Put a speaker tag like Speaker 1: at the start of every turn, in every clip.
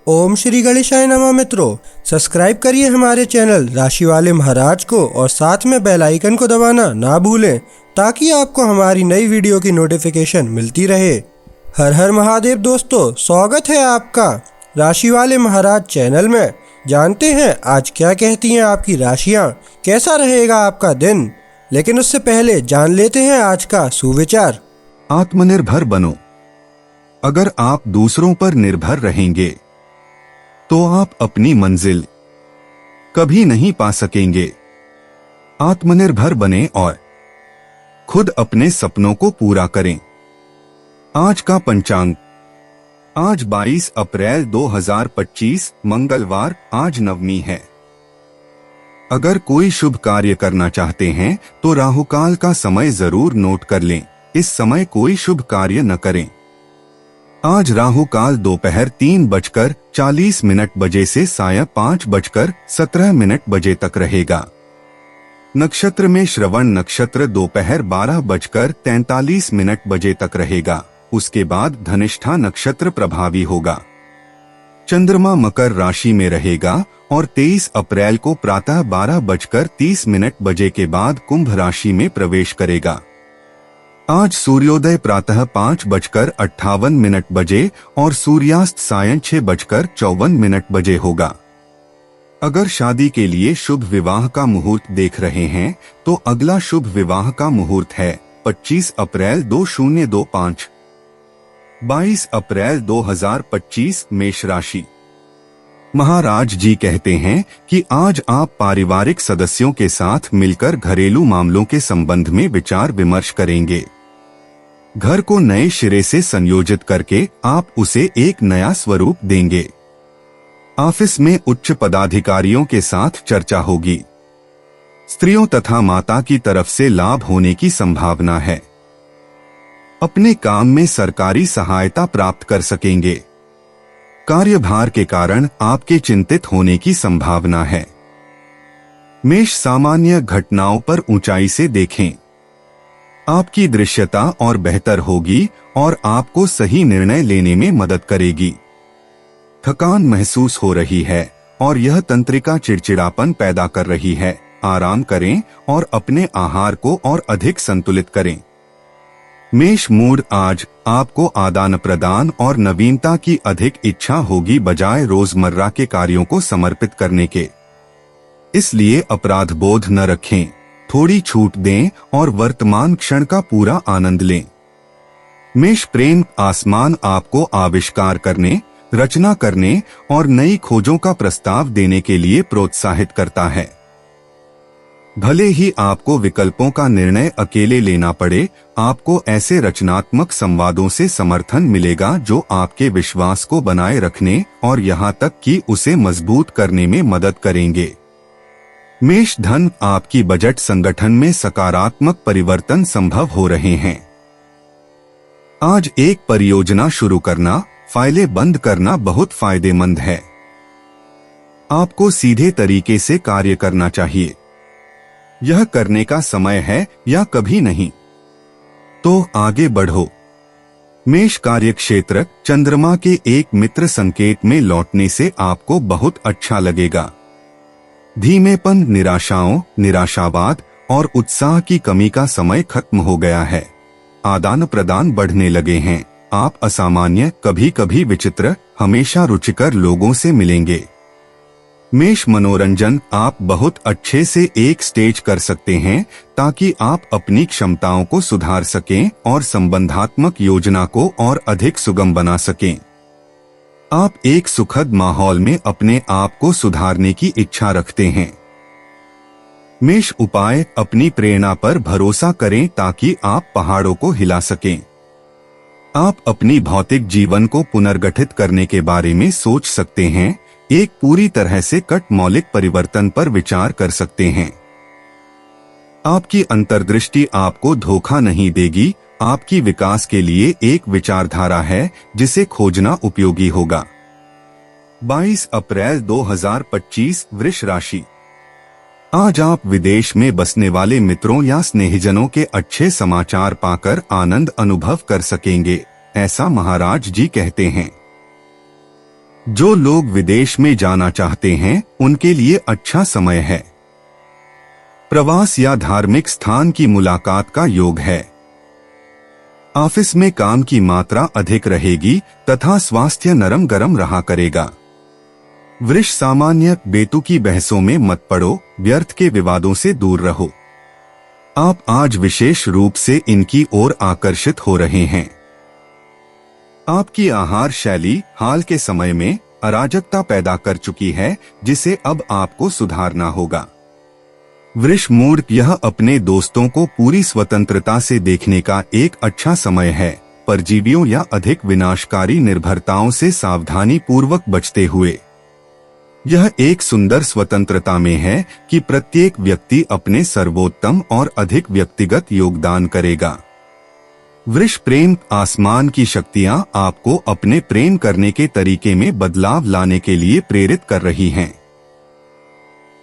Speaker 1: ओम श्री गणेशाय नमः। मित्रों, सब्सक्राइब करिए हमारे चैनल राशि वाले महाराज को और साथ में बेल आइकन को दबाना ना भूलें ताकि आपको हमारी नई वीडियो की नोटिफिकेशन मिलती रहे। हर हर महादेव दोस्तों, स्वागत है आपका राशि वाले महाराज चैनल में। जानते हैं आज क्या कहती हैं आपकी राशियां, कैसा रहेगा आपका दिन। लेकिन उससे पहले जान लेते हैं आज का सुविचार।
Speaker 2: आत्मनिर्भर बनो। अगर आप दूसरों पर निर्भर रहेंगे तो आप अपनी मंजिल कभी नहीं पा सकेंगे। आत्मनिर्भर बने और खुद अपने सपनों को पूरा करें। आज का पंचांग। आज 22 अप्रैल 2025 मंगलवार। आज नवमी है। अगर कोई शुभ कार्य करना चाहते हैं तो राहुकाल का समय जरूर नोट कर लें। इस समय कोई शुभ कार्य न करें। आज राहु काल दोपहर 3:40 बजे से सायं 5:17 बजे तक रहेगा। नक्षत्र में श्रवण नक्षत्र दोपहर 12:43 बजे तक रहेगा। उसके बाद धनिष्ठा नक्षत्र प्रभावी होगा। चंद्रमा मकर राशि में रहेगा और 23 अप्रैल को प्रातः 12:30 बजे के बाद कुंभ राशि में प्रवेश करेगा। आज सूर्योदय प्रातः 5:58 बजे और सूर्यास्त सायं 6:54 बजे होगा। अगर शादी के लिए शुभ विवाह का मुहूर्त देख रहे हैं तो अगला शुभ विवाह का मुहूर्त है 25 अप्रैल 2025। 22 अप्रैल 2025 मेष राशि। महाराज जी कहते हैं कि आज आप पारिवारिक सदस्यों के साथ मिलकर घरेलू मामलों के संबंध में विचार विमर्श करेंगे। घर को नए सिरे से संयोजित करके आप उसे एक नया स्वरूप देंगे। ऑफिस में उच्च पदाधिकारियों के साथ चर्चा होगी। स्त्रियों तथा माता की तरफ से लाभ होने की संभावना है। अपने काम में सरकारी सहायता प्राप्त कर सकेंगे। कार्यभार के कारण आपके चिंतित होने की संभावना है। मेष सामान्य घटनाओं पर ऊंचाई से देखें। आपकी दृश्यता और बेहतर होगी और आपको सही निर्णय लेने में मदद करेगी। थकान महसूस हो रही है और यह तंत्रिका चिड़चिड़ापन पैदा कर रही है। आराम करें और अपने आहार को और अधिक संतुलित करें। मेष मूड। आज आपको आदान प्रदान और नवीनता की अधिक इच्छा होगी बजाय रोजमर्रा के कार्यों को समर्पित करने के। इसलिए अपराध बोध न रखें। थोड़ी छूट दें और वर्तमान क्षण का पूरा आनंद लें। मेष प्रेम। आसमान आपको आविष्कार करने, रचना करने और नई खोजों का प्रस्ताव देने के लिए प्रोत्साहित करता है। भले ही आपको विकल्पों का निर्णय अकेले लेना पड़े, आपको ऐसे रचनात्मक संवादों से समर्थन मिलेगा जो आपके विश्वास को बनाए रखने और यहां तक कि उसे मजबूत करने में मदद करेंगे। मेष धन। आपकी बजट संगठन में सकारात्मक परिवर्तन संभव हो रहे हैं। आज एक परियोजना शुरू करना, फाइलें बंद करना बहुत फायदेमंद है। आपको सीधे तरीके से कार्य करना चाहिए। यह करने का समय है या कभी नहीं। तो आगे बढ़ो। मेष कार्यक्षेत्र। चंद्रमा के एक मित्र संकेत में लौटने से आपको बहुत अच्छा लगेगा। धीमेपन, निराशाओं, निराशावाद और उत्साह की कमी का समय खत्म हो गया है। आदान प्रदान बढ़ने लगे हैं। आप असामान्य, कभी कभी विचित्र, हमेशा रुचिकर लोगों से मिलेंगे। मेष मनोरंजन। आप बहुत अच्छे से एक स्टेज कर सकते हैं ताकि आप अपनी क्षमताओं को सुधार सकें और संबंधात्मक योजना को और अधिक सुगम बना सकें। आप एक सुखद माहौल में अपने आप को सुधारने की इच्छा रखते हैं। मेष उपाय। अपनी प्रेरणा पर भरोसा करें ताकि आप पहाड़ों को हिला सकें। आप अपनी भौतिक जीवन को पुनर्गठित करने के बारे में सोच सकते हैं। एक पूरी तरह से कट मौलिक परिवर्तन पर विचार कर सकते हैं। आपकी अंतर्दृष्टि आपको धोखा नहीं देगी। आपकी विकास के लिए एक विचारधारा है जिसे खोजना उपयोगी होगा। 22 अप्रैल 2025 वृष राशि। आज आप विदेश में बसने वाले मित्रों या स्नेहिजनों के अच्छे समाचार पाकर आनंद अनुभव कर सकेंगे, ऐसा महाराज जी कहते हैं। जो लोग विदेश में जाना चाहते हैं उनके लिए अच्छा समय है। प्रवास या धार्मिक स्थान की मुलाकात का योग है। ऑफिस में काम की मात्रा अधिक रहेगी तथा स्वास्थ्य नरम गरम रहा करेगा। वृष सामान्य बेतुकी बहसों में मत पड़ो, व्यर्थ के विवादों से दूर रहो। आप आज विशेष रूप से इनकी ओर आकर्षित हो रहे हैं। आपकी आहार शैली हाल के समय में अराजकता पैदा कर चुकी है, जिसे अब आपको सुधारना होगा। वृष मूड यह अपने दोस्तों को पूरी स्वतंत्रता से देखने का एक अच्छा समय है, परजीवियों या अधिक विनाशकारी निर्भरताओं से सावधानी पूर्वक बचते हुए। यह एक सुंदर स्वतंत्रता में है कि प्रत्येक व्यक्ति अपने सर्वोत्तम और अधिक व्यक्तिगत योगदान करेगा। वृष प्रेम आसमान की शक्तियां आपको अपने प्रेम करने के तरीके में बदलाव लाने के लिए प्रेरित कर रही हैं।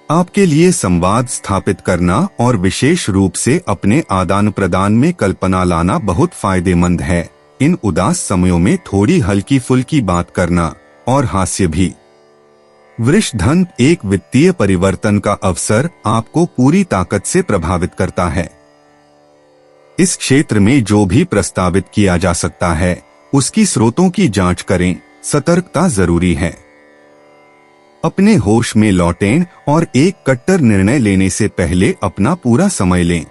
Speaker 2: आपके लिए संवाद स्थापित करना और विशेष रूप से अपने आदान प्रदान में कल्पना लाना बहुत फायदेमंद है। इन उदास समयों में थोड़ी हल्की फुल्की बात करना और हास्य भी। वृष धन एक वित्तीय परिवर्तन का अवसर आपको पूरी ताकत से प्रभावित करता है। इस क्षेत्र में जो भी प्रस्तावित किया जा सकता है उसकी स्रोतों की जांच करें, सतर्कता जरूरी है। अपने होश में लौटें और एक कट्टर निर्णय लेने से पहले अपना पूरा समय लें।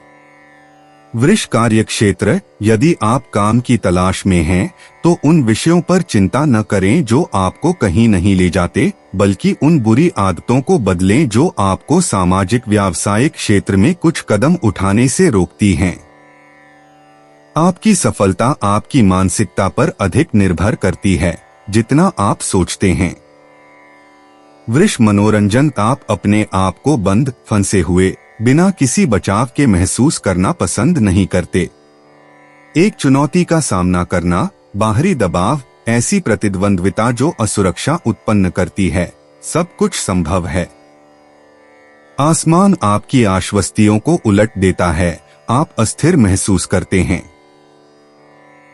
Speaker 2: वृष कार्य क्षेत्र, यदि आप काम की तलाश में हैं तो उन विषयों पर चिंता न करें जो आपको कहीं नहीं ले जाते, बल्कि उन बुरी आदतों को बदलें जो आपको सामाजिक व्यावसायिक क्षेत्र में कुछ कदम उठाने से रोकती हैं। आपकी सफलता आपकी मानसिकता पर अधिक निर्भर करती है जितना आप सोचते हैं। वृष मनोरंजन, आप अपने आप को बंद फंसे हुए बिना किसी बचाव के महसूस करना पसंद नहीं करते। एक चुनौती का सामना करना, बाहरी दबाव, ऐसी प्रतिद्वंद्विता जो असुरक्षा उत्पन्न करती है, सब कुछ संभव है। आसमान आपकी आश्वस्तियों को उलट देता है, आप अस्थिर महसूस करते हैं।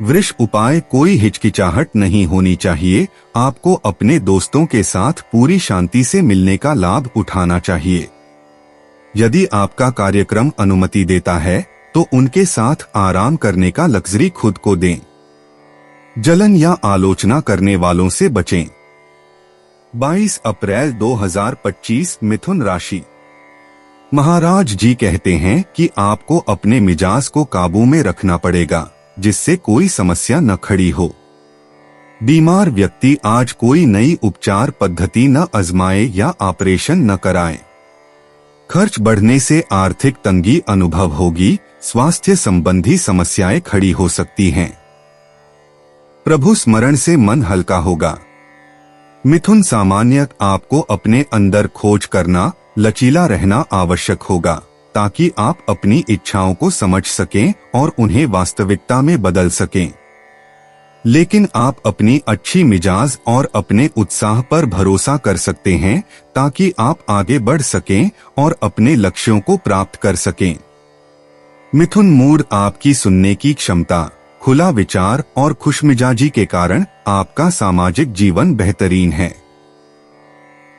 Speaker 2: वृष उपाय, कोई हिचकिचाहट नहीं होनी चाहिए। आपको अपने दोस्तों के साथ पूरी शांति से मिलने का लाभ उठाना चाहिए। यदि आपका कार्यक्रम अनुमति देता है तो उनके साथ आराम करने का लग्जरी खुद को दें। जलन या आलोचना करने वालों से बचें। 22 अप्रैल 2025 मिथुन राशि। महाराज जी कहते हैं कि आपको अपने मिजाज को काबू में रखना पड़ेगा जिससे कोई समस्या न खड़ी हो। बीमार व्यक्ति आज कोई नई उपचार पद्धति न आजमाए या ऑपरेशन न कराए। खर्च बढ़ने से आर्थिक तंगी अनुभव होगी, स्वास्थ्य संबंधी समस्याएं खड़ी हो सकती हैं। प्रभु स्मरण से मन हल्का होगा। मिथुन सामान्य, आपको अपने अंदर खोज करना, लचीला रहना आवश्यक होगा ताकि आप अपनी इच्छाओं को समझ सकें और उन्हें वास्तविकता में बदल सकें। लेकिन आप अपनी अच्छी मिजाज और अपने उत्साह पर भरोसा कर सकते हैं ताकि आप आगे बढ़ सकें और अपने लक्ष्यों को प्राप्त कर सकें। मिथुन मूड, आपकी सुनने की क्षमता, खुला विचार और खुशमिजाजी के कारण आपका सामाजिक जीवन बेहतरीन है।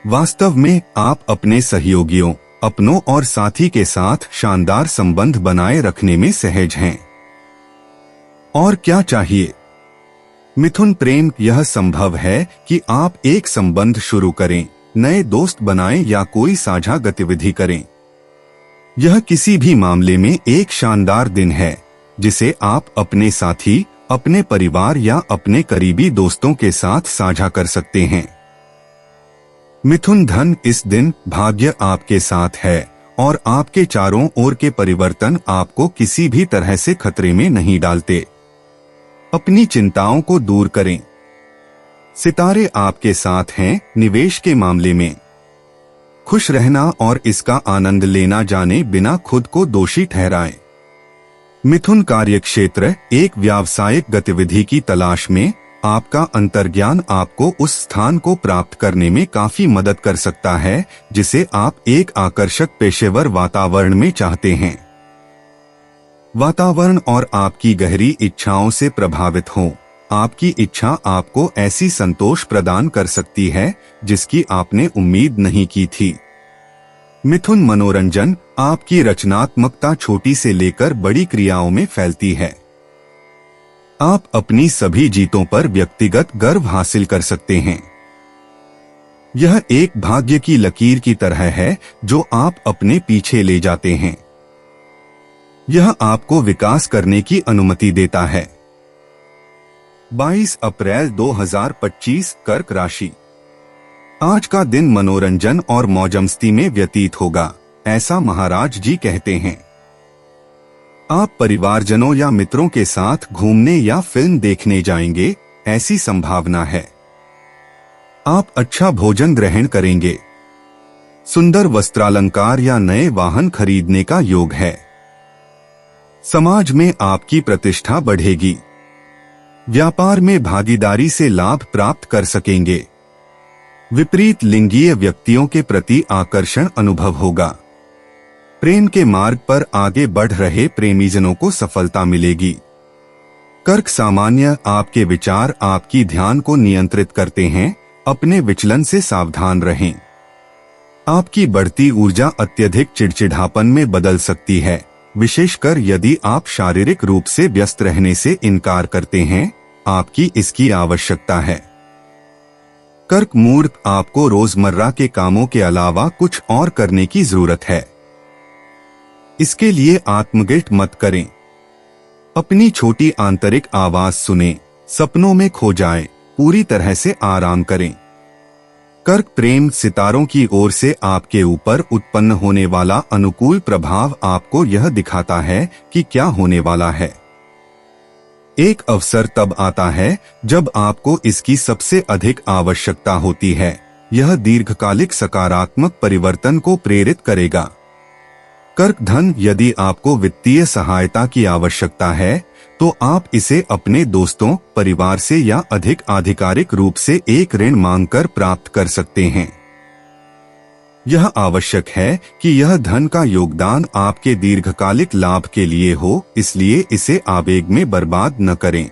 Speaker 2: वास्तव में आप अपने सहयोगियों, अपनों और साथी के साथ शानदार संबंध बनाए रखने में सहज हैं। और क्या चाहिए? मिथुन प्रेम, यह संभव है कि आप एक संबंध शुरू करें, नए दोस्त बनाएं या कोई साझा गतिविधि करें। यह किसी भी मामले में एक शानदार दिन है जिसे आप अपने साथी, अपने परिवार या अपने करीबी दोस्तों के साथ साझा कर सकते हैं। मिथुन धन, इस दिन भाग्य आपके साथ है और आपके चारों ओर के परिवर्तन आपको किसी भी तरह से खतरे में नहीं डालते। अपनी चिंताओं को दूर करें। सितारे आपके साथ हैं। निवेश के मामले में खुश रहना और इसका आनंद लेना जाने बिना खुद को दोषी ठहराएं। मिथुन कार्यक्षेत्र, एक व्यावसायिक गतिविधि की तलाश में आपका अंतर्ज्ञान आपको उस स्थान को प्राप्त करने में काफी मदद कर सकता है जिसे आप एक आकर्षक पेशेवर वातावरण में चाहते हैं। वातावरण और आपकी गहरी इच्छाओं से प्रभावित हों। आपकी इच्छा आपको ऐसी संतोष प्रदान कर सकती है जिसकी आपने उम्मीद नहीं की थी। मिथुन मनोरंजन, आपकी रचनात्मकता छोटी से लेकर बड़ी क्रियाओं में फैलती है। आप अपनी सभी जीतों पर व्यक्तिगत गर्व हासिल कर सकते हैं। यह एक भाग्य की लकीर की तरह है जो आप अपने पीछे ले जाते हैं। यह आपको विकास करने की अनुमति देता है। 22 अप्रैल 2025 कर्क राशि। आज का दिन मनोरंजन और मौजमस्ती में व्यतीत होगा, ऐसा महाराज जी कहते हैं। आप परिवारजनों या मित्रों के साथ घूमने या फिल्म देखने जाएंगे, ऐसी संभावना है। आप अच्छा भोजन ग्रहण करेंगे। सुंदर वस्त्रालंकार या नए वाहन खरीदने का योग है। समाज में आपकी प्रतिष्ठा बढ़ेगी। व्यापार में भागीदारी से लाभ प्राप्त कर सकेंगे। विपरीत लिंगीय व्यक्तियों के प्रति आकर्षण अनुभव होगा। प्रेम के मार्ग पर आगे बढ़ रहे प्रेमीजनों को सफलता मिलेगी। कर्क सामान्य, आपके विचार आपकी ध्यान को नियंत्रित करते हैं, अपने विचलन से सावधान रहें। आपकी बढ़ती ऊर्जा अत्यधिक चिड़चिड़ापन में बदल सकती है, विशेषकर यदि आप शारीरिक रूप से व्यस्त रहने से इनकार करते हैं। आपकी इसकी आवश्यकता है। कर्क मूर्त, आपको रोजमर्रा के कामों के अलावा कुछ और करने की जरूरत है। इसके लिए आत्मगिल्ट मत करें। अपनी छोटी आंतरिक आवाज सुनें, सपनों में खो जाएं, पूरी तरह से आराम करें। कर्क प्रेम, सितारों की ओर से आपके ऊपर उत्पन्न होने वाला अनुकूल प्रभाव आपको यह दिखाता है कि क्या होने वाला है। एक अवसर तब आता है जब आपको इसकी सबसे अधिक आवश्यकता होती है। यह दीर्घकालिक सकारात्मक परिवर्तन को प्रेरित करेगा। कर्क धन, यदि आपको वित्तीय सहायता की आवश्यकता है तो आप इसे अपने दोस्तों, परिवार से या अधिक आधिकारिक रूप से एक ऋण मांगकर प्राप्त कर सकते हैं। यह आवश्यक है कि यह धन का योगदान आपके दीर्घकालिक लाभ के लिए हो, इसलिए इसे आवेग में बर्बाद न करें।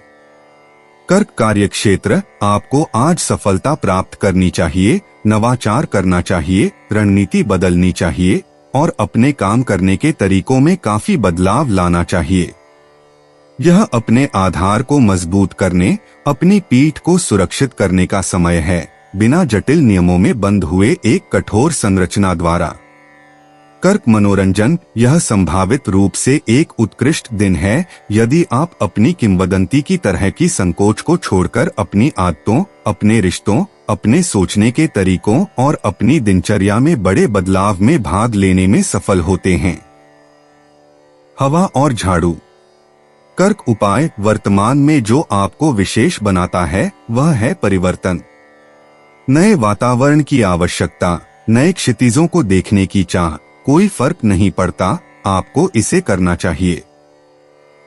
Speaker 2: कर्क कार्यक्षेत्र, आपको आज सफलता प्राप्त करनी चाहिए, नवाचार करना चाहिए, रणनीति बदलनी चाहिए और अपने काम करने के तरीकों में काफी बदलाव लाना चाहिए। यह अपने आधार को मजबूत करने, अपनी पीठ को सुरक्षित करने का समय है, बिना जटिल नियमों में बंद हुए एक कठोर संरचना द्वारा। कर्क मनोरंजन, यह संभावित रूप से एक उत्कृष्ट दिन है यदि आप अपनी किंवदंती की तरह की संकोच को छोड़कर अपनी आदतों, अपने रिश्तों, अपने सोचने के तरीकों और अपनी दिनचर्या में बड़े बदलाव में भाग लेने में सफल होते हैं। हवा और झाड़ू। कर्क उपाय, वर्तमान में जो आपको विशेष बनाता है वह है परिवर्तन। नए वातावरण की आवश्यकता, नए क्षितिजों को देखने की चाह, कोई फर्क नहीं पड़ता, आपको इसे करना चाहिए।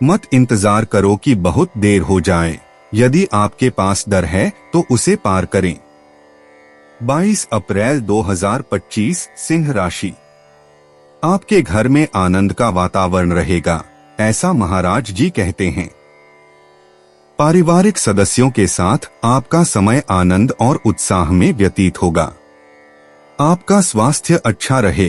Speaker 2: मत इंतजार करो कि बहुत देर हो जाए। यदि आपके पास डर है तो उसे पार करें। 22 अप्रैल 2025 सिंह राशि। आपके घर में आनंद का वातावरण रहेगा, ऐसा महाराज जी कहते हैं। पारिवारिक सदस्यों के साथ आपका समय आनंद और उत्साह में व्यतीत होगा। आपका स्वास्थ्य अच्छा रहे।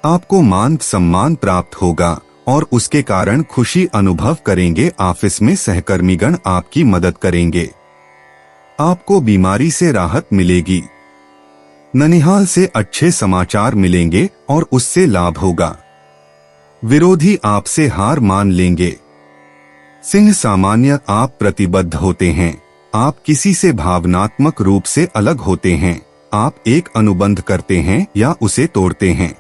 Speaker 2: आपको मान सम्मान प्राप्त होगा और उसके कारण खुशी अनुभव करेंगे। ऑफिस में सहकर्मीगण आपकी मदद करेंगे। आपको बीमारी से राहत मिलेगी। ननिहाल से अच्छे समाचार मिलेंगे और उससे लाभ होगा। विरोधी आपसे हार मान लेंगे। सिंह सामान्य, आप प्रतिबद्ध होते हैं। आप किसी से भावनात्मक रूप से अलग होते हैं। आप एक अनुबंध करते हैं या उसे तोड़ते हैं।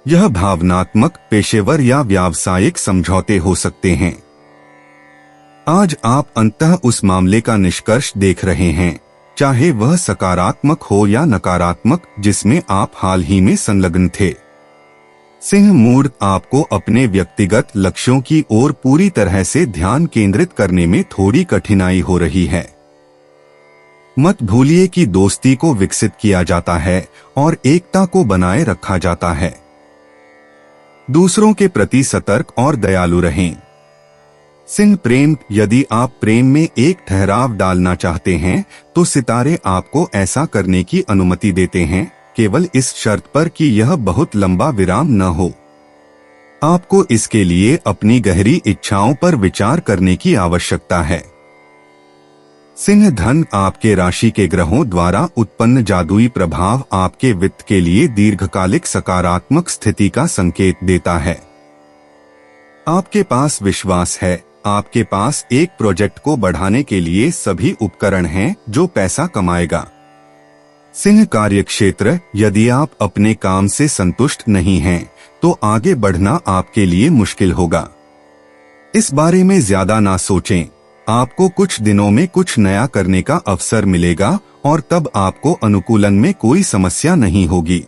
Speaker 2: यह भावनात्मक, पेशेवर या व्यावसायिक समझौते हो सकते हैं। आज आप अंततः उस मामले का निष्कर्ष देख रहे हैं, चाहे वह सकारात्मक हो या नकारात्मक, जिसमें आप हाल ही में संलग्न थे। सिंह मूर्त, आपको अपने व्यक्तिगत लक्ष्यों की ओर पूरी तरह से ध्यान केंद्रित करने में थोड़ी कठिनाई हो रही है। मत भूलिए कि दोस्ती को विकसित किया जाता है और एकता को बनाए रखा जाता है। दूसरों के प्रति सतर्क और दयालु रहें। सिंह प्रेम, यदि आप प्रेम में एक ठहराव डालना चाहते हैं तो सितारे आपको ऐसा करने की अनुमति देते हैं, केवल इस शर्त पर कि यह बहुत लंबा विराम न हो। आपको इसके लिए अपनी गहरी इच्छाओं पर विचार करने की आवश्यकता है। सिंह, धन आपके राशि के ग्रहों द्वारा उत्पन्न जादुई प्रभाव आपके वित्त के लिए दीर्घकालिक सकारात्मक स्थिति का संकेत देता है। आपके पास विश्वास है, आपके पास एक प्रोजेक्ट को बढ़ाने के लिए सभी उपकरण हैं जो पैसा कमाएगा। सिंह, कार्यक्षेत्र, यदि आप अपने काम से संतुष्ट नहीं हैं तो आगे बढ़ना आपके लिए मुश्किल होगा। इस बारे में ज्यादा ना सोचें। आपको कुछ दिनों में कुछ नया करने का अवसर मिलेगा और तब आपको अनुकूलन में कोई समस्या नहीं होगी।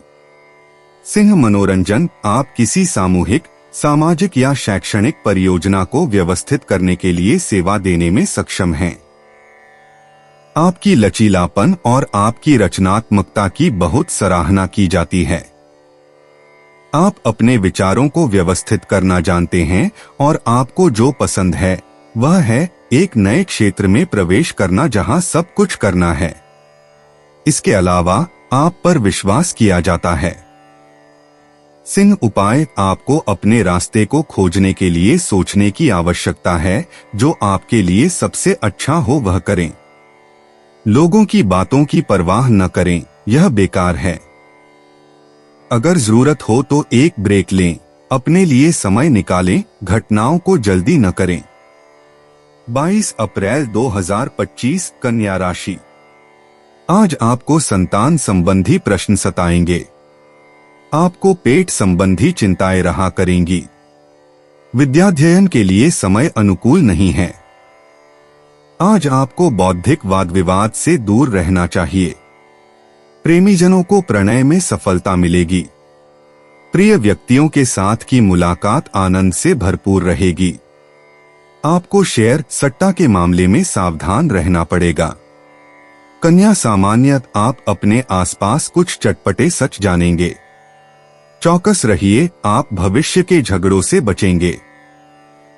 Speaker 2: सिंह, मनोरंजन, आप किसी सामूहिक, सामाजिक या शैक्षणिक परियोजना को व्यवस्थित करने के लिए सेवा देने में सक्षम हैं। आपकी लचीलापन और आपकी रचनात्मकता की बहुत सराहना की जाती है। आप अपने विचारों को व्यवस्थित करना जानते हैं और आपको जो पसंद है वह है एक नए क्षेत्र में प्रवेश करना जहां सब कुछ करना है। इसके अलावा आप पर विश्वास किया जाता है। सिंह, उपाय, आपको अपने रास्ते को खोजने के लिए सोचने की आवश्यकता है। जो आपके लिए सबसे अच्छा हो वह करें। लोगों की बातों की परवाह न करें, यह बेकार है। अगर जरूरत हो तो एक ब्रेक लें, अपने लिए समय निकालें, घटनाओं को जल्दी न करें। 22 अप्रैल 2025, कन्या राशि। आज आपको संतान संबंधी प्रश्न सताएंगे। आपको पेट संबंधी चिंताएं रहा करेंगी। विद्याध्ययन के लिए समय अनुकूल नहीं है। आज आपको बौद्धिक वाद विवाद से दूर रहना चाहिए। प्रेमीजनों को प्रणय में सफलता मिलेगी। प्रिय व्यक्तियों के साथ की मुलाकात आनंद से भरपूर रहेगी। आपको शेयर सट्टा के मामले में सावधान रहना पड़ेगा। कन्या, सामान्य, आप अपने आसपास कुछ चटपटे सच जानेंगे। चौकस रहिए, आप भविष्य के झगड़ों से बचेंगे।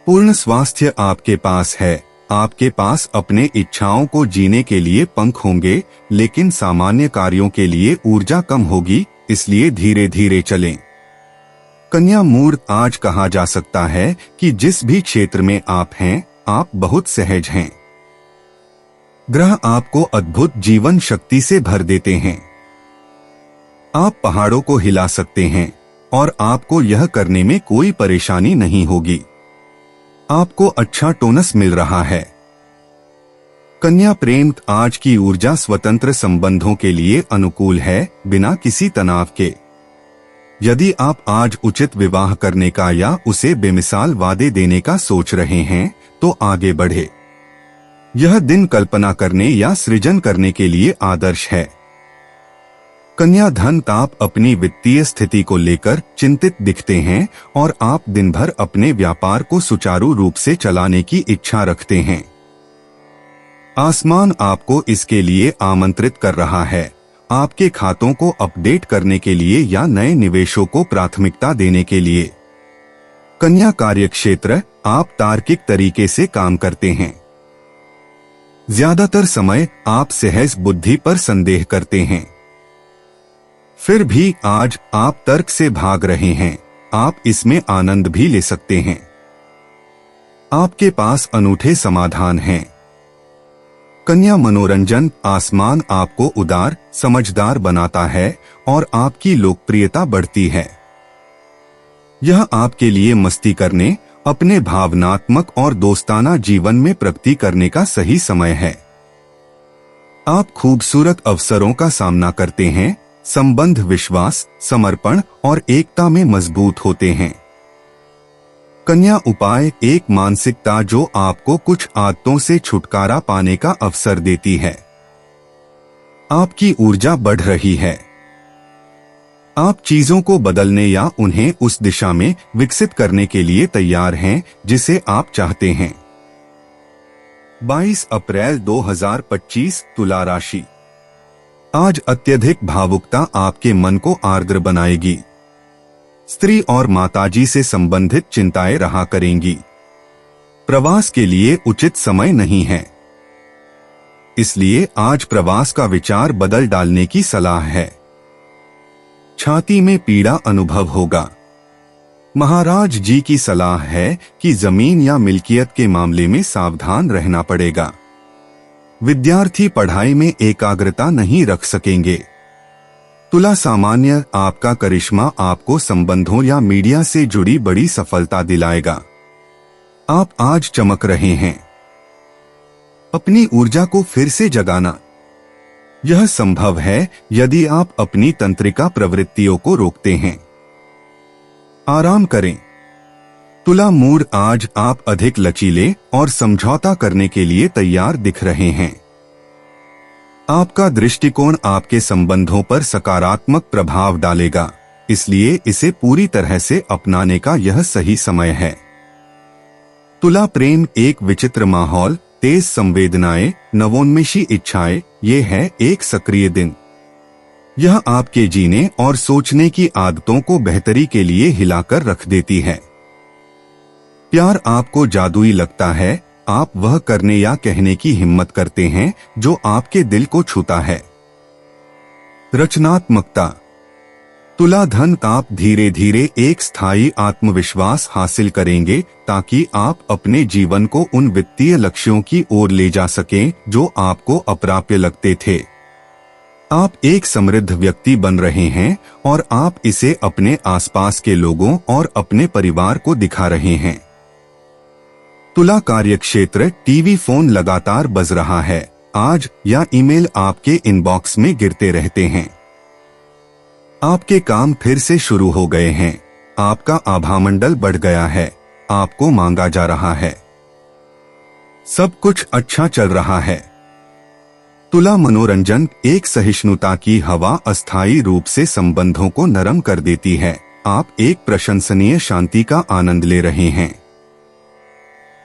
Speaker 2: पूर्ण स्वास्थ्य आपके पास है। आपके पास अपने इच्छाओं को जीने के लिए पंख होंगे, लेकिन सामान्य कार्यों के लिए ऊर्जा कम होगी, इसलिए धीरे धीरे चलें। कन्या, मूड, आज कहा जा सकता है कि जिस भी क्षेत्र में आप हैं, आप बहुत सहज हैं। ग्रह आपको अद्भुत जीवन शक्ति से भर देते हैं। आप पहाड़ों को हिला सकते हैं और आपको यह करने में कोई परेशानी नहीं होगी। आपको अच्छा टोनस मिल रहा है। कन्या, प्रेम, आज की ऊर्जा स्वतंत्र संबंधों के लिए अनुकूल है, बिना किसी तनाव के। यदि आप आज उचित विवाह करने का या उसे बेमिसाल वादे देने का सोच रहे हैं तो आगे बढ़े। यह दिन कल्पना करने या सृजन करने के लिए आदर्श है। कन्या, धन, आप अपनी वित्तीय स्थिति को लेकर चिंतित दिखते हैं और आप दिन भर अपने व्यापार को सुचारू रूप से चलाने की इच्छा रखते हैं। आसमान आपको इसके लिए आमंत्रित कर रहा है, आपके खातों को अपडेट करने के लिए या नए निवेशों को प्राथमिकता देने के लिए। कन्या, कार्यक्षेत्र, आप तार्किक तरीके से काम करते हैं। ज्यादातर समय आप सहज बुद्धि पर संदेह करते हैं। फिर भी आज आप तर्क से भाग रहे हैं। आप इसमें आनंद भी ले सकते हैं। आपके पास अनूठे समाधान हैं। कन्या, मनोरंजन, आसमान आपको उदार, समझदार बनाता है और आपकी लोकप्रियता बढ़ती है। यह आपके लिए मस्ती करने, अपने भावनात्मक और दोस्ताना जीवन में प्रगति करने का सही समय है। आप खूबसूरत अवसरों का सामना करते हैं। संबंध विश्वास, समर्पण और एकता में मजबूत होते हैं। कन्या, उपाय, एक मानसिकता जो आपको कुछ आदतों से छुटकारा पाने का अवसर देती है। आपकी ऊर्जा बढ़ रही है। आप चीजों को बदलने या उन्हें उस दिशा में विकसित करने के लिए तैयार हैं जिसे आप चाहते हैं। 22 अप्रैल 2025, तुला राशि। आज अत्यधिक भावुकता आपके मन को आर्द्र बनाएगी। स्त्री और माताजी से संबंधित चिंताएं रहा करेंगी। प्रवास के लिए उचित समय नहीं है, इसलिए आज प्रवास का विचार बदल डालने की सलाह है। छाती में पीड़ा अनुभव होगा। महाराज जी की सलाह है कि जमीन या मिल्कियत के मामले में सावधान रहना पड़ेगा। विद्यार्थी पढ़ाई में एकाग्रता नहीं रख सकेंगे। तुला सामान्य आपका करिश्मा आपको संबंधों या मीडिया से जुड़ी बड़ी सफलता दिलाएगा। आप आज चमक रहे हैं। अपनी ऊर्जा को फिर से जगाना। यह संभव है यदि आप अपनी तंत्रिका प्रवृत्तियों को रोकते हैं। आराम करें। तुला मूड आज आप अधिक लचीले और समझौता करने के लिए तैयार दिख रहे हैं। आपका दृष्टिकोण आपके संबंधों पर सकारात्मक प्रभाव डालेगा, इसलिए इसे पूरी तरह से अपनाने का यह सही समय है। तुला प्रेम एक विचित्र माहौल, तेज संवेदनाएं, नवोन्मेषी इच्छाएं, ये है एक सक्रिय दिन। यह आपके जीने और सोचने की आदतों को बेहतरी के लिए हिलाकर रख देती है। प्यार आपको जादुई लगता है। आप वह करने या कहने की हिम्मत करते हैं जो आपके दिल को छूता है। रचनात्मकता। तुला धन आप धीरे धीरे एक स्थायी आत्मविश्वास हासिल करेंगे ताकि आप अपने जीवन को उन वित्तीय लक्ष्यों की ओर ले जा सकें जो आपको अप्राप्य लगते थे। आप एक समृद्ध व्यक्ति बन रहे हैं और आप इसे अपने आसपास के लोगों और अपने परिवार को दिखा रहे हैं। तुला कार्यक्षेत्र, टीवी फोन लगातार बज रहा है आज, या ईमेल आपके इनबॉक्स में गिरते रहते हैं। आपके काम फिर से शुरू हो गए हैं। आपका आभामंडल बढ़ गया है। आपको मांगा जा रहा है। सब कुछ अच्छा चल रहा है। तुला मनोरंजन एक सहिष्णुता की हवा अस्थायी रूप से संबंधों को नरम कर देती है। आप एक प्रशंसनीय शांति का आनंद ले रहे हैं।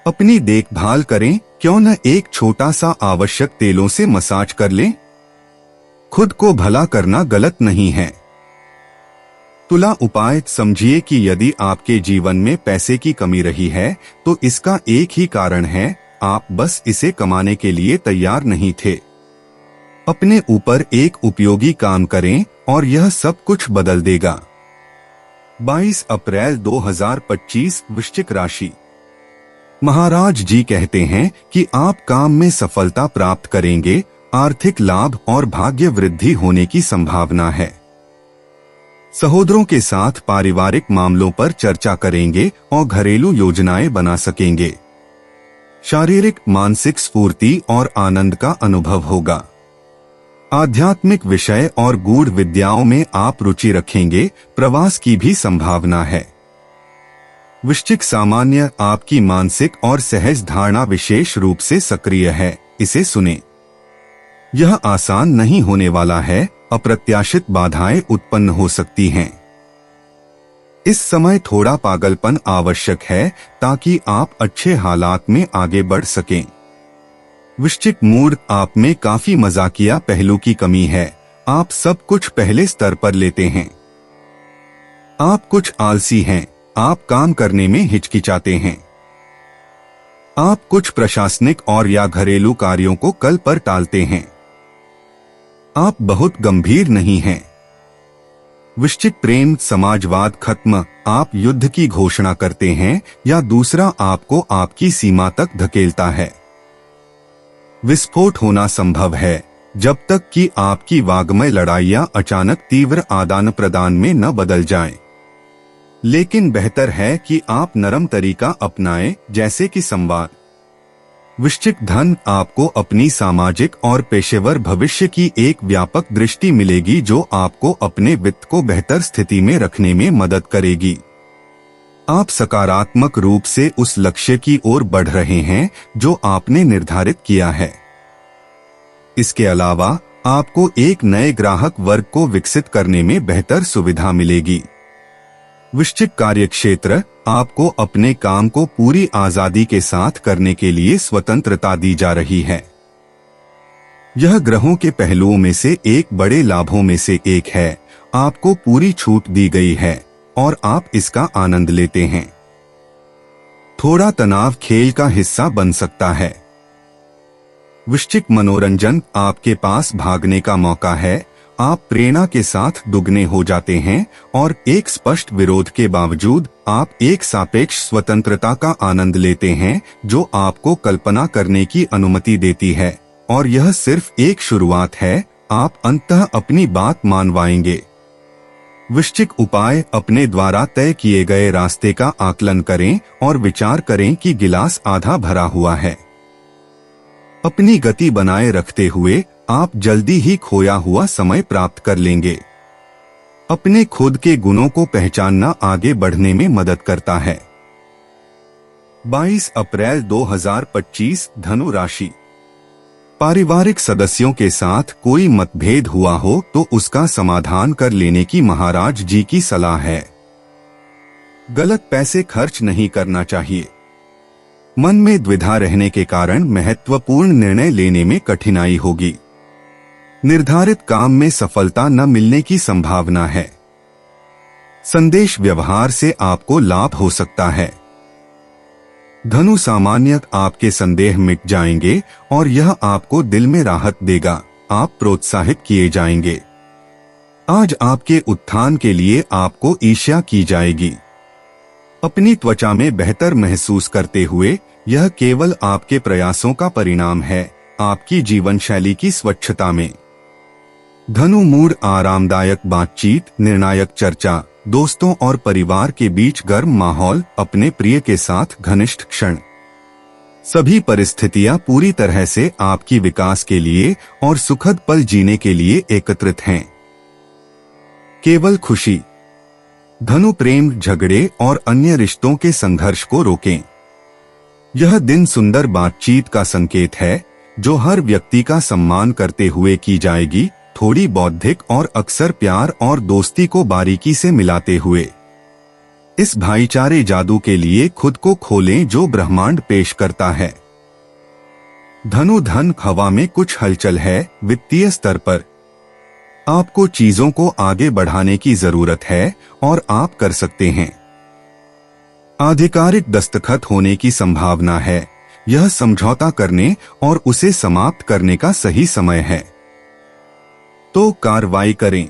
Speaker 2: अपनी देखभाल करें, क्यों न एक छोटा सा आवश्यक तेलों से मसाज कर लें। खुद को भला करना गलत नहीं है। तुला उपाय समझिए कि यदि आपके जीवन में पैसे की कमी रही है तो इसका एक ही कारण है, आप बस इसे कमाने के लिए तैयार नहीं थे। अपने ऊपर एक उपयोगी काम करें और यह सब कुछ बदल देगा। 22 अप्रैल 2025 वृश्चिक राशि। महाराज जी कहते हैं कि आप काम में सफलता प्राप्त करेंगे। आर्थिक लाभ और भाग्य वृद्धि होने की संभावना है। सहोदरों के साथ पारिवारिक मामलों पर चर्चा करेंगे और घरेलू योजनाएं बना सकेंगे। शारीरिक मानसिक स्फूर्ति और आनंद का अनुभव होगा। आध्यात्मिक विषय और गूढ़ विद्याओं में आप रुचि रखेंगे। प्रवास की भी संभावना है। वृश्चिक सामान्य आपकी मानसिक और सहज धारणा विशेष रूप से सक्रिय है, इसे सुने। यह आसान नहीं होने वाला है। अप्रत्याशित बाधाएं उत्पन्न हो सकती हैं। इस समय थोड़ा पागलपन आवश्यक है ताकि आप अच्छे हालात में आगे बढ़ सकें। वृश्चिक मूड आप में काफी मजाकिया पहलू की कमी है। आप सब कुछ पहले स्तर पर लेते हैं। आप कुछ आलसी हैं। आप काम करने में हिचकिचाते हैं। आप कुछ प्रशासनिक और या घरेलू कार्यों को कल पर टालते हैं। आप बहुत गंभीर नहीं हैं। वृश्चिक प्रेम समाजवाद खत्म। आप युद्ध की घोषणा करते हैं या दूसरा आपको आपकी सीमा तक धकेलता है। विस्फोट होना संभव है जब तक कि आपकी वाग्मय लड़ाइयां अचानक तीव्र आदान प्रदान में न बदल जाएं। लेकिन बेहतर है कि आप नरम तरीका अपनाएं, जैसे कि संवाद। वृश्चिक धन आपको अपनी सामाजिक और पेशेवर भविष्य की एक व्यापक दृष्टि मिलेगी जो आपको अपने वित्त को बेहतर स्थिति में रखने में मदद करेगी। आप सकारात्मक रूप से उस लक्ष्य की ओर बढ़ रहे हैं जो आपने निर्धारित किया है। इसके अलावा आपको एक नए ग्राहक वर्ग को विकसित करने में बेहतर सुविधा मिलेगी। वृश्चिक कार्यक्षेत्र आपको अपने काम को पूरी आजादी के साथ करने के लिए स्वतंत्रता दी जा रही है। यह ग्रहों के पहलुओं में से एक बड़े लाभों में से एक है। आपको पूरी छूट दी गई है और आप इसका आनंद लेते हैं। थोड़ा तनाव खेल का हिस्सा बन सकता है। वृश्चिक मनोरंजन, आपके पास भागने का मौका है। आप प्रेरणा के साथ दुगने हो जाते हैं और एक स्पष्ट विरोध के बावजूद आप एक सापेक्ष स्वतंत्रता का आनंद लेते हैं जो आपको कल्पना करने की अनुमति देती है। और यह सिर्फ एक शुरुआत है, आप अंततः अपनी बात मानवाएंगे। वृश्चिक उपाय, अपने द्वारा तय किए गए रास्ते का आकलन करें और विचार करें कि गिलास आधा भरा हुआ है। अपनी गति बनाए रखते हुए आप जल्दी ही खोया हुआ समय प्राप्त कर लेंगे। अपने खुद के गुणों को पहचानना आगे बढ़ने में मदद करता है। 22 अप्रैल 2025 धनु राशि। पारिवारिक सदस्यों के साथ कोई मतभेद हुआ हो तो उसका समाधान कर लेने की महाराज जी की सलाह है। गलत पैसे खर्च नहीं करना चाहिए। मन में द्विधा रहने के कारण महत्वपूर्ण निर्णय लेने में कठिनाई होगी। निर्धारित काम में सफलता न मिलने की संभावना है। संदेश व्यवहार से आपको लाभ हो सकता है। धनु सामान्य, आपके संदेह मिट जाएंगे और यह आपको दिल में राहत देगा। आप प्रोत्साहित किए जाएंगे। आज आपके उत्थान के लिए आपको ईर्ष्या की जाएगी। अपनी त्वचा में बेहतर महसूस करते हुए यह केवल आपके प्रयासों का परिणाम है, आपकी जीवन शैली की स्वच्छता में। धनु मूड, आरामदायक बातचीत, निर्णायक चर्चा, दोस्तों और परिवार के बीच गर्म माहौल, अपने प्रिय के साथ घनिष्ठ क्षण। सभी परिस्थितियां पूरी तरह से आपकी विकास के लिए और सुखद पल जीने के लिए एकत्रित हैं। केवल खुशी। धनु प्रेम, झगड़े और अन्य रिश्तों के संघर्ष को रोकें। यह दिन सुंदर बातचीत का संकेत है जो हर व्यक्ति का सम्मान करते हुए की जाएगी, थोड़ी बौद्धिक और अक्सर प्यार और दोस्ती को बारीकी से मिलाते हुए। इस भाईचारे जादू के लिए खुद को खोलें जो ब्रह्मांड पेश करता है। धनु धन, हवा में कुछ हलचल है। वित्तीय स्तर पर आपको चीजों को आगे बढ़ाने की जरूरत है और आप कर सकते हैं। आधिकारिक दस्तखत होने की संभावना है। यह समझौता करने और उसे समाप्त करने का सही समय है, तो कार्रवाई करें।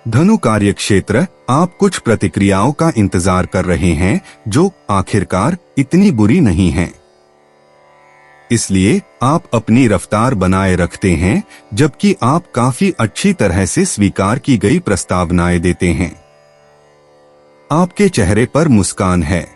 Speaker 2: धनु कार्यक्षेत्र, आप कुछ प्रतिक्रियाओं का इंतजार कर रहे हैं जो आखिरकार इतनी बुरी नहीं हैं। इसलिए आप अपनी रफ्तार बनाए रखते हैं जबकि आप काफी अच्छी तरह से स्वीकार की गई प्रस्तावनाएं देते हैं। आपके चेहरे पर मुस्कान है।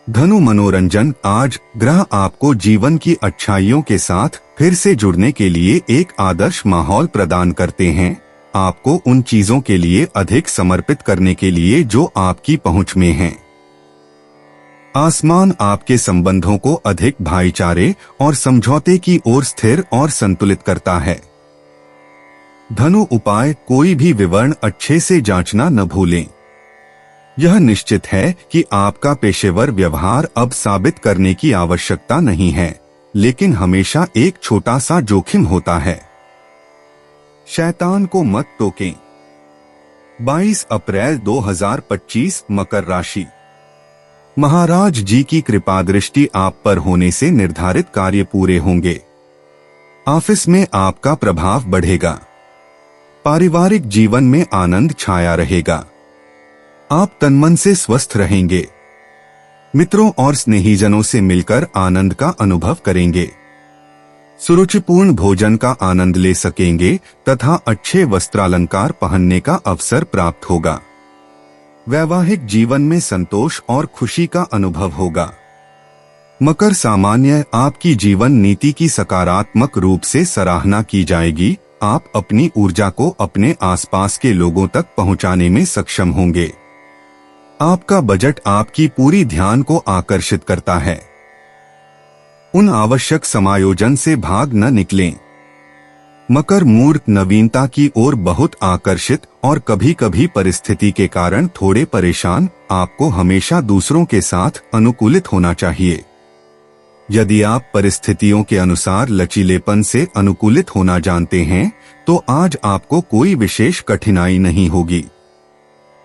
Speaker 2: धनु मनोरंजन, आज ग्रह आपको जीवन की अच्छाइयों के साथ फिर से जुड़ने के लिए एक आदर्श माहौल प्रदान करते हैं। आपको उन चीजों के लिए अधिक समर्पित करने के लिए जो आपकी पहुंच में हैं। आसमान आपके संबंधों को अधिक भाईचारे और समझौते की ओर स्थिर और संतुलित करता है। धनु उपाय, कोई भी विवरण अच्छे से जांचना न भूलें। यह निश्चित है कि आपका पेशेवर व्यवहार अब साबित करने की आवश्यकता नहीं है, लेकिन हमेशा एक छोटा सा जोखिम होता है। शैतान को मत टोकें। 22 अप्रैल 2025 मकर राशि। महाराज जी की कृपा दृष्टि आप पर होने से निर्धारित कार्य पूरे होंगे। ऑफिस में आपका प्रभाव बढ़ेगा। पारिवारिक जीवन में आनंद छाया रहेगा। आप तनमन से स्वस्थ रहेंगे। मित्रों और स्नेहीजनों से मिलकर आनंद का अनुभव करेंगे। सुरुचिपूर्ण भोजन का आनंद ले सकेंगे तथा अच्छे वस्त्रालंकार पहनने का अवसर प्राप्त होगा। वैवाहिक जीवन में संतोष और खुशी का अनुभव होगा। मकर सामान्य, आपकी जीवन नीति की सकारात्मक रूप से सराहना की जाएगी। आप अपनी ऊर्जा को अपने आसपास के लोगों तक पहुंचाने में सक्षम होंगे। आपका बजट आपकी पूरी ध्यान को आकर्षित करता है। उन आवश्यक समायोजन से भाग न निकलें। मकर मूर्ख, नवीनता की ओर बहुत आकर्षित और कभी कभी परिस्थिति के कारण थोड़े परेशान। आपको हमेशा दूसरों के साथ अनुकूलित होना चाहिए। यदि आप परिस्थितियों के अनुसार लचीलेपन से अनुकूलित होना जानते हैं तो आज आपको कोई विशेष कठिनाई नहीं होगी।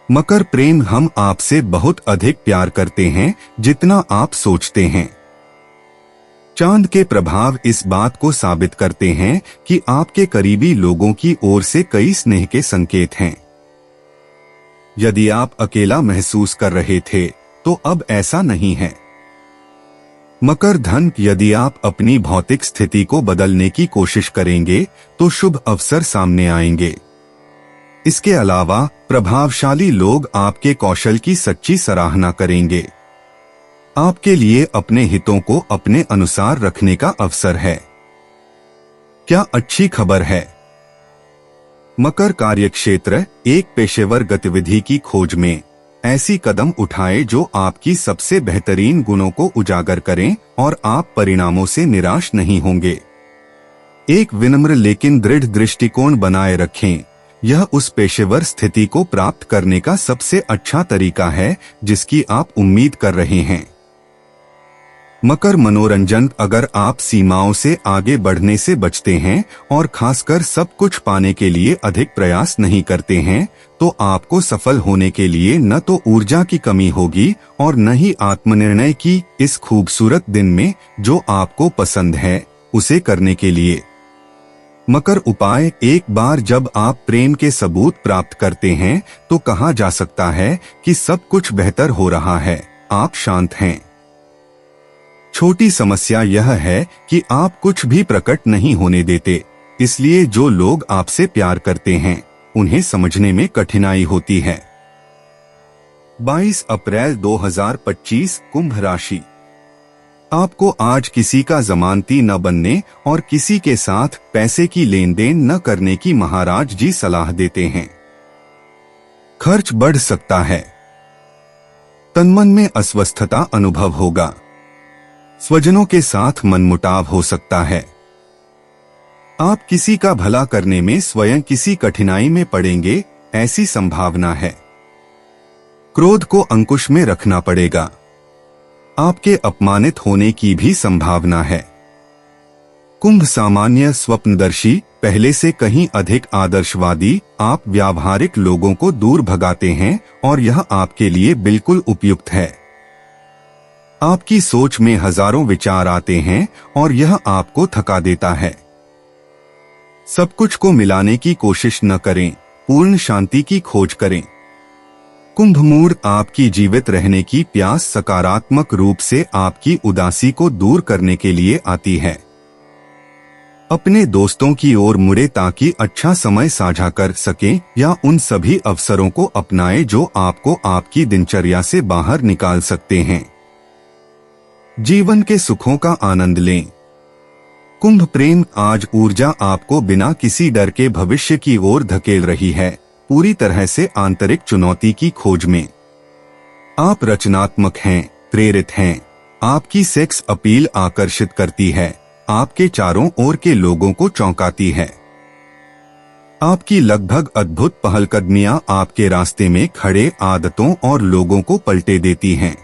Speaker 2: मकर प्रेम, हम आपसे बहुत अधिक प्यार करते हैं जितना आप सोचते हैं। चांद के प्रभाव इस बात को साबित करते हैं कि आपके करीबी लोगों की ओर से कई स्नेह के संकेत हैं। यदि आप अकेला महसूस कर रहे थे तो अब ऐसा नहीं है। मकर धन, यदि आप अपनी भौतिक स्थिति को बदलने की कोशिश करेंगे तो शुभ अवसर सामने आएंगे। इसके अलावा प्रभावशाली लोग आपके कौशल की सच्ची सराहना करेंगे। आपके लिए अपने हितों को अपने अनुसार रखने का अवसर है। क्या अच्छी खबर है? मकर कार्यक्षेत्र, एक पेशेवर गतिविधि की खोज में ऐसी कदम उठाएं जो आपकी सबसे बेहतरीन गुणों को उजागर करें और आप परिणामों से निराश नहीं होंगे। एक विनम्र लेकिन दृढ़ दृष्टिकोण बनाए रखें। यह उस पेशेवर स्थिति को प्राप्त करने का सबसे अच्छा तरीका है जिसकी आप उम्मीद कर रहे हैं। मकर मनोरंजन, अगर आप सीमाओं से आगे बढ़ने से बचते हैं और खासकर सब कुछ पाने के लिए अधिक प्रयास नहीं करते हैं तो आपको सफल होने के लिए न तो ऊर्जा की कमी होगी और न ही आत्मनिर्णय की। इस खूबसूरत दिन में जो आपको पसंद है उसे करने के लिए। मकर उपाय, एक बार जब आप प्रेम के सबूत प्राप्त करते हैं तो कहा जा सकता है कि सब कुछ बेहतर हो रहा है। आप शांत हैं। छोटी समस्या यह है कि आप कुछ भी प्रकट नहीं होने देते, इसलिए जो लोग आपसे प्यार करते हैं उन्हें समझने में कठिनाई होती है। 22 अप्रैल 2025, कुंभ राशि। आपको आज किसी का जमानती न बनने और किसी के साथ पैसे की लेन देन न करने की महाराज जी सलाह देते हैं। खर्च बढ़ सकता है। तनमन में अस्वस्थता अनुभव होगा। स्वजनों के साथ मनमुटाव हो सकता है। आप किसी का भला करने में स्वयं किसी कठिनाई में पड़ेंगे, ऐसी संभावना है। क्रोध को अंकुश में रखना पड़ेगा। आपके अपमानित होने की भी संभावना है। कुंभ सामान्य स्वप्नदर्शी, पहले से कहीं अधिक आदर्शवादी। आप व्यावहारिक लोगों को दूर भगाते हैं और यह आपके लिए बिल्कुल उपयुक्त है। आपकी सोच में हजारों विचार आते हैं और यह आपको थका देता है। सब कुछ को मिलाने की कोशिश न करें, पूर्ण शांति की खोज करें। कुंभ मूड, आपकी जीवित रहने की प्यास सकारात्मक रूप से आपकी उदासी को दूर करने के लिए आती है। अपने दोस्तों की ओर मुड़े ताकि अच्छा समय साझा कर सकें या उन सभी अवसरों को अपनाएं जो आपको आपकी दिनचर्या से बाहर निकाल सकते हैं। जीवन के सुखों का आनंद लें। कुंभ प्रेम, आज ऊर्जा आपको बिना किसी डर के भविष्य की ओर धकेल रही है, पूरी तरह से आंतरिक चुनौती की खोज में। आप रचनात्मक हैं, प्रेरित हैं। आपकी सेक्स अपील आकर्षित करती है, आपके चारों ओर के लोगों को चौंकाती है। आपकी लगभग अद्भुत पहलकदमियां आपके रास्ते में खड़े आदतों और लोगों को पलटे देती हैं।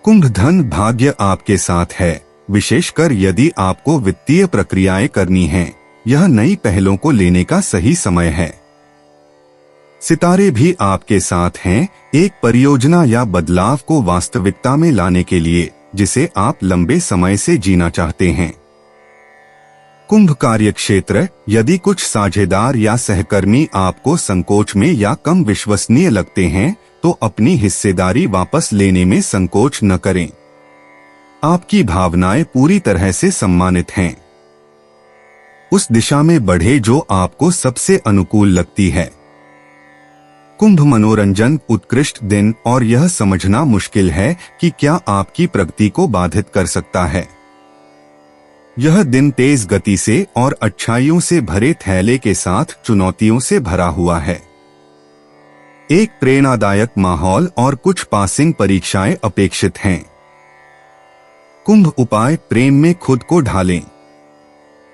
Speaker 2: कुंभ धन, भाग्य आपके साथ है, विशेषकर यदि आपको वित्तीय प्रक्रियाएं करनी हैं। यह नई पहलों को लेने का सही समय है। सितारे भी आपके साथ हैं, एक परियोजना या बदलाव को वास्तविकता में लाने के लिए जिसे आप लंबे समय से जीना चाहते हैं। कुंभ कार्यक्षेत्र, यदि कुछ साझेदार या सहकर्मी आपको संकोच में या कम विश्वसनीय लगते हैं तो अपनी हिस्सेदारी वापस लेने में संकोच न करें। आपकी भावनाएं पूरी तरह से सम्मानित हैं। उस दिशा में बढ़े जो आपको सबसे अनुकूल लगती है। कुंभ मनोरंजन, उत्कृष्ट दिन और यह समझना मुश्किल है कि क्या आपकी प्रगति को बाधित कर सकता है। यह दिन तेज गति से और अच्छाइयों से भरे थैले के साथ चुनौतियों से भरा हुआ है। एक प्रेरणादायक माहौल और कुछ पासिंग परीक्षाएं अपेक्षित हैं। कुंभ उपाय, प्रेम में खुद को ढालें।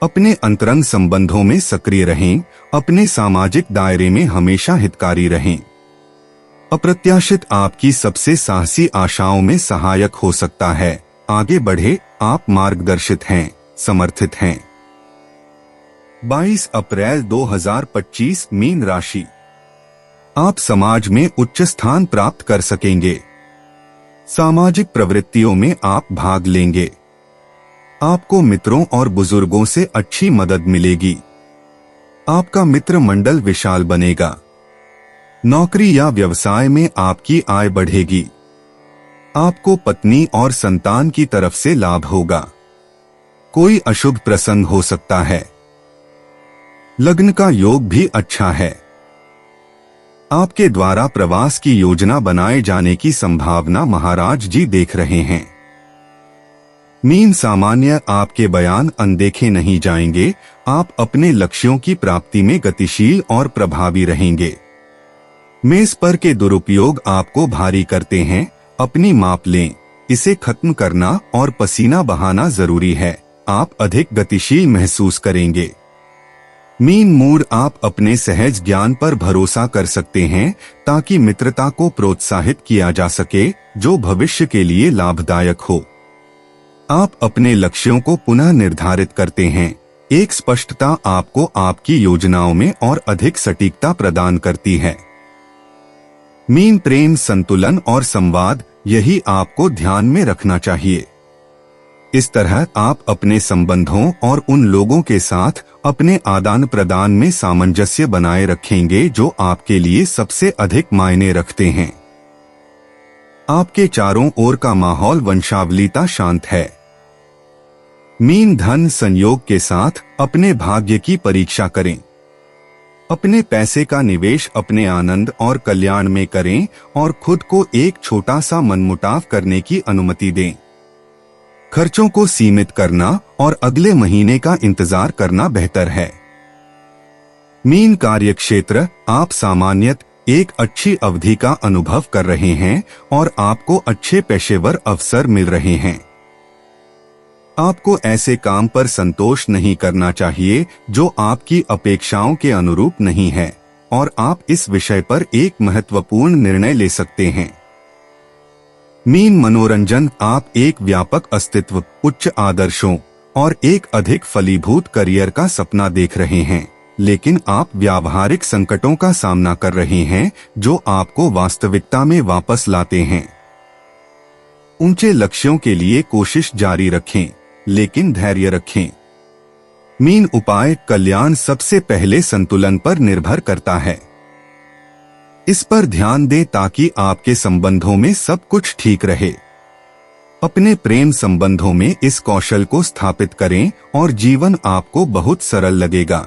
Speaker 2: अपने अंतरंग संबंधों में सक्रिय रहें, अपने सामाजिक दायरे में हमेशा हितकारी रहें। अप्रत्याशित आपकी सबसे साहसी आशाओं में सहायक हो सकता है। आगे बढ़े, आप मार्गदर्शित हैं, समर्थित हैं। 22 अप्रैल 2025, मीन राशि। आप समाज में उच्च स्थान प्राप्त कर सकेंगे। सामाजिक प्रवृत्तियों में आप भाग लेंगे। आपको मित्रों और बुजुर्गों से अच्छी मदद मिलेगी। आपका मित्र मंडल विशाल बनेगा। नौकरी या व्यवसाय में आपकी आय बढ़ेगी। आपको पत्नी और संतान की तरफ से लाभ होगा। कोई अशुभ प्रसंग हो सकता है। लग्न का योग भी अच्छा है। आपके द्वारा प्रवास की योजना बनाए जाने की संभावना महाराज जी देख रहे हैं। मीन सामान्य आपके बयान अनदेखे नहीं जाएंगे। आप अपने लक्ष्यों की प्राप्ति में गतिशील और प्रभावी रहेंगे। मेष पर के दुरुपयोग आपको भारी करते हैं। अपनी माप लें। इसे खत्म करना और पसीना बहाना जरूरी है। आप अधिक गतिशील महसूस करेंगे। मीन मूड आप अपने सहज ज्ञान पर भरोसा कर सकते हैं ताकि मित्रता को प्रोत्साहित किया जा सके जो भविष्य के लिए लाभदायक हो। आप अपने लक्ष्यों को पुनः निर्धारित करते हैं। एक स्पष्टता आपको आपकी योजनाओं में और अधिक सटीकता प्रदान करती है। मीन प्रेम संतुलन और संवाद यही आपको ध्यान में रखना चाहिए। इस तरह आप अपने संबंधों और उन लोगों के साथ अपने आदान प्रदान में सामंजस्य बनाए रखेंगे जो आपके लिए सबसे अधिक मायने रखते हैं। आपके चारों ओर का माहौल वंशावलिता शांत है। मीन धन संयोग के साथ अपने भाग्य की परीक्षा करें। अपने पैसे का निवेश अपने आनंद और कल्याण में करें और खुद को एक छोटा सा मनमुटाव करने की अनुमति दें। खर्चों को सीमित करना और अगले महीने का इंतजार करना बेहतर है। मीन कार्यक्षेत्र आप सामान्यतः एक अच्छी अवधि का अनुभव कर रहे हैं और आपको अच्छे पेशेवर अवसर मिल रहे हैं। आपको ऐसे काम पर संतोष नहीं करना चाहिए जो आपकी अपेक्षाओं के अनुरूप नहीं है और आप इस विषय पर एक महत्वपूर्ण निर्णय ले सकते हैं। मीन मनोरंजन आप एक व्यापक अस्तित्व, उच्च आदर्शों और एक अधिक फलीभूत करियर का सपना देख रहे हैं, लेकिन आप व्यावहारिक संकटों का सामना कर रहे हैं जो आपको वास्तविकता में वापस लाते हैं। ऊंचे लक्ष्यों के लिए कोशिश जारी रखें, लेकिन धैर्य रखें। मीन उपाय कल्याण सबसे पहले संतुलन पर निर्भर करता है। इस पर ध्यान दें ताकि आपके संबंधों में सब कुछ ठीक रहे। अपने प्रेम संबंधों में इस कौशल को स्थापित करें और जीवन आपको बहुत सरल लगेगा।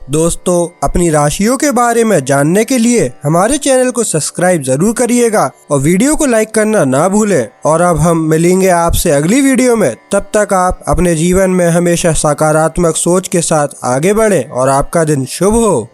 Speaker 1: दोस्तों, अपनी राशियों के बारे में जानने के लिए हमारे चैनल को सब्सक्राइब जरूर करिएगा और वीडियो को लाइक करना ना भूलें। और अब हम मिलेंगे आपसे अगली वीडियो में। तब तक आप अपने जीवन में हमेशा सकारात्मक सोच के साथ आगे बढ़ें और आपका दिन शुभ हो।